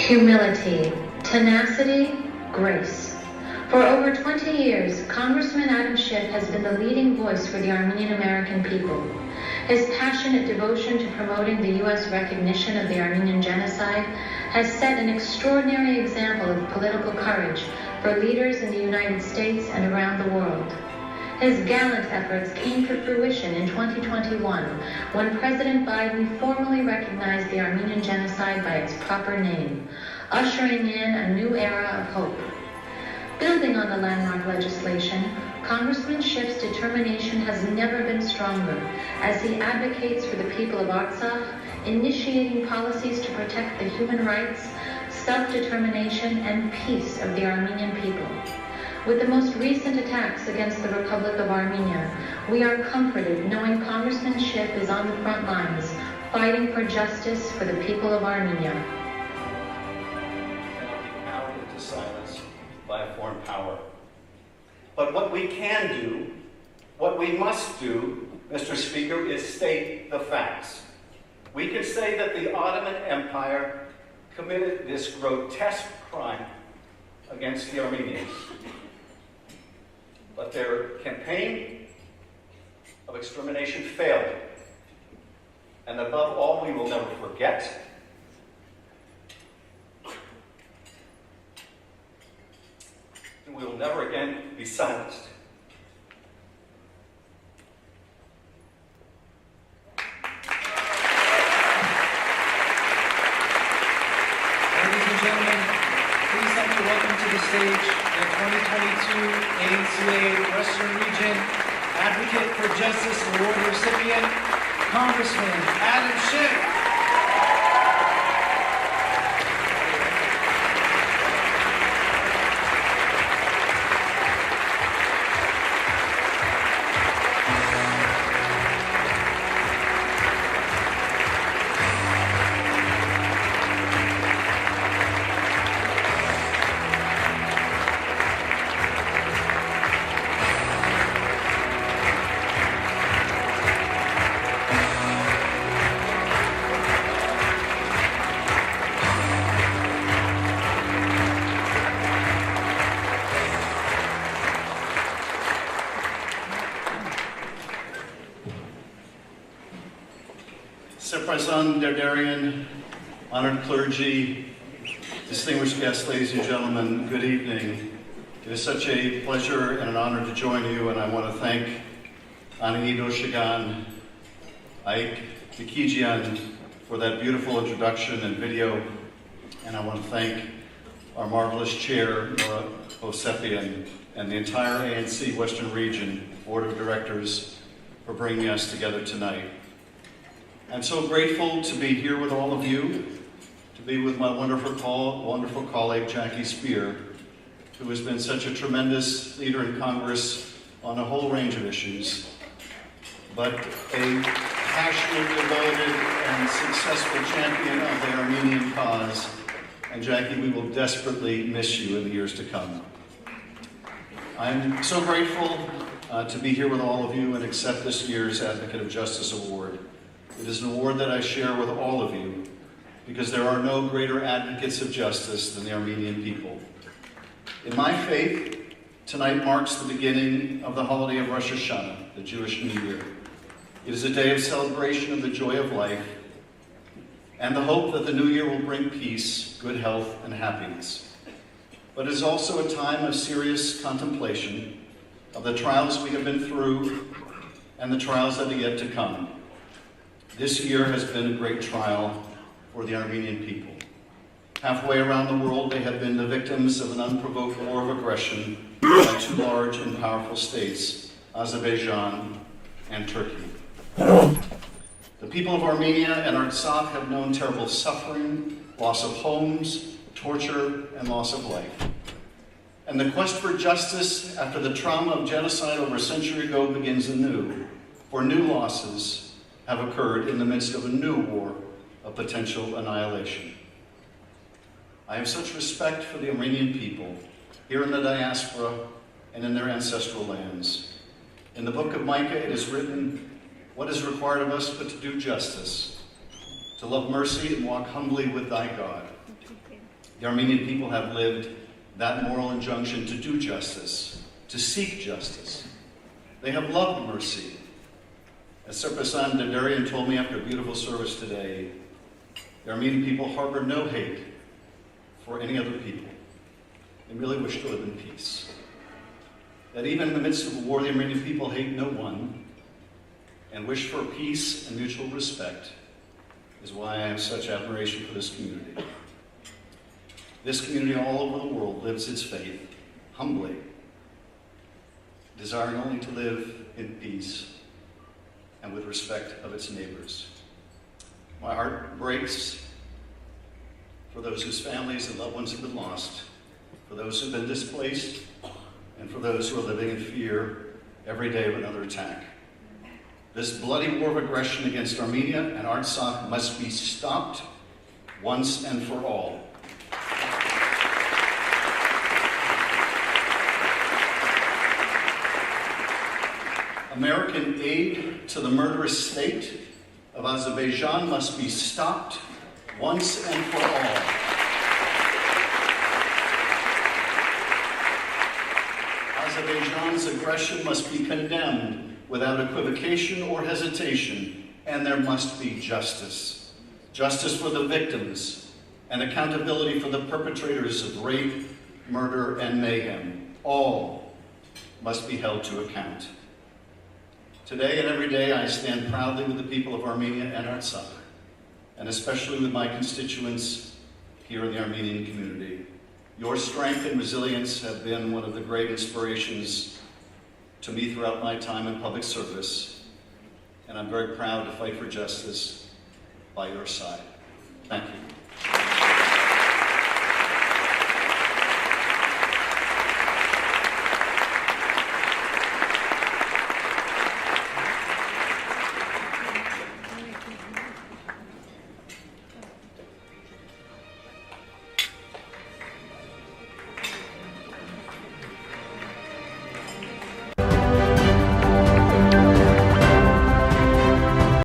humility, tenacity, grace. For over 20 years, Congressman Adam Schiff has been the leading voice for the Armenian American people. His passionate devotion to promoting the U.S. recognition of the Armenian genocide has set an extraordinary example of political courage for leaders in the United States and around the world. His gallant efforts came to fruition in 2021 when President Biden formally recognized the Armenian genocide by its proper name, ushering in a new era of hope. Building on the landmark legislation, Congressman Schiff's determination has never been stronger as he advocates for the people of Artsakh, initiating policies to protect the human rights, self-determination, and peace of the Armenian people. With the most recent attacks against the Republic of Armenia, we are comforted knowing Congressman Schiff is on the front lines, fighting for justice for the people of Armenia. Power into silence by a foreign power. But what we can do, what we must do, Mr. Speaker, is state the facts. We can say that the Ottoman Empire committed this grotesque crime against the Armenians. But their campaign of extermination failed. And above all, we will never forget and we will never again be silenced. Ladies and gentlemen, please help me welcome to the stage the 2022 ANCA-WR Western Region Advocate for Justice Award recipient, Congressman Adam Schiff. President Derderian, honored clergy, distinguished guests, ladies and gentlemen, good evening. It is such a pleasure and an honor to join you, and I want to thank Ananido Shagan, Ike Dikijian for that beautiful introduction and video, and I want to thank our marvelous chair, Nora Osepian, and the entire ANC Western Region Board of Directors for bringing us together tonight. I'm so grateful to be here with all of you, to be with my wonderful colleague, Jackie Spear, who has been such a tremendous leader in Congress on a whole range of issues, but a passionate, devoted, and successful champion of the Armenian cause. And Jackie, we will desperately miss you in the years to come. I'm so grateful to be here with all of you and accept this year's Advocate of Justice Award. It is an award that I share with all of you because there are no greater advocates of justice than the Armenian people. In my faith, tonight marks the beginning of the holiday of Rosh Hashanah, the Jewish New Year. It is a day of celebration of the joy of life and the hope that the new year will bring peace, good health, and happiness. But it is also a time of serious contemplation of the trials we have been through and the trials that are yet to come. This year has been a great trial for the Armenian people. Halfway around the world, they have been the victims of an unprovoked war of aggression by two large and powerful states, Azerbaijan and Turkey. The people of Armenia and Artsakh have known terrible suffering, loss of homes, torture, and loss of life. And the quest for justice after the trauma of genocide over a century ago begins anew, for new losses have occurred in the midst of a new war of potential annihilation. I have such respect for the Armenian people here in the diaspora and in their ancestral lands. In the book of Micah, it is written, "What is required of us but to do justice, to love mercy and walk humbly with thy God." The Armenian people have lived that moral injunction to do justice, to seek justice. They have loved mercy. As Serpasan Dadarian told me after a beautiful service today, the Armenian people harbor no hate for any other people. They really wish to live in peace. That even in the midst of a war, the Armenian people hate no one and wish for peace and mutual respect is why I have such admiration for this community. This community all over the world lives its faith humbly, desiring only to live in peace and with respect of its neighbors. My heart breaks for those whose families and loved ones have been lost, for those who have been displaced, and for those who are living in fear every day of another attack. This bloody war of aggression against Armenia and Artsakh must be stopped once and for all. American aid to the murderous state of Azerbaijan must be stopped once and for all. Azerbaijan's aggression must be condemned without equivocation or hesitation, and there must be justice. Justice for the victims and accountability for the perpetrators of rape, murder, and mayhem. All must be held to account. Today and every day, I stand proudly with the people of Armenia and Artsakh, and especially with my constituents here in the Armenian community. Your strength and resilience have been one of the great inspirations to me throughout my time in public service, and I'm very proud to fight for justice by your side. Thank you.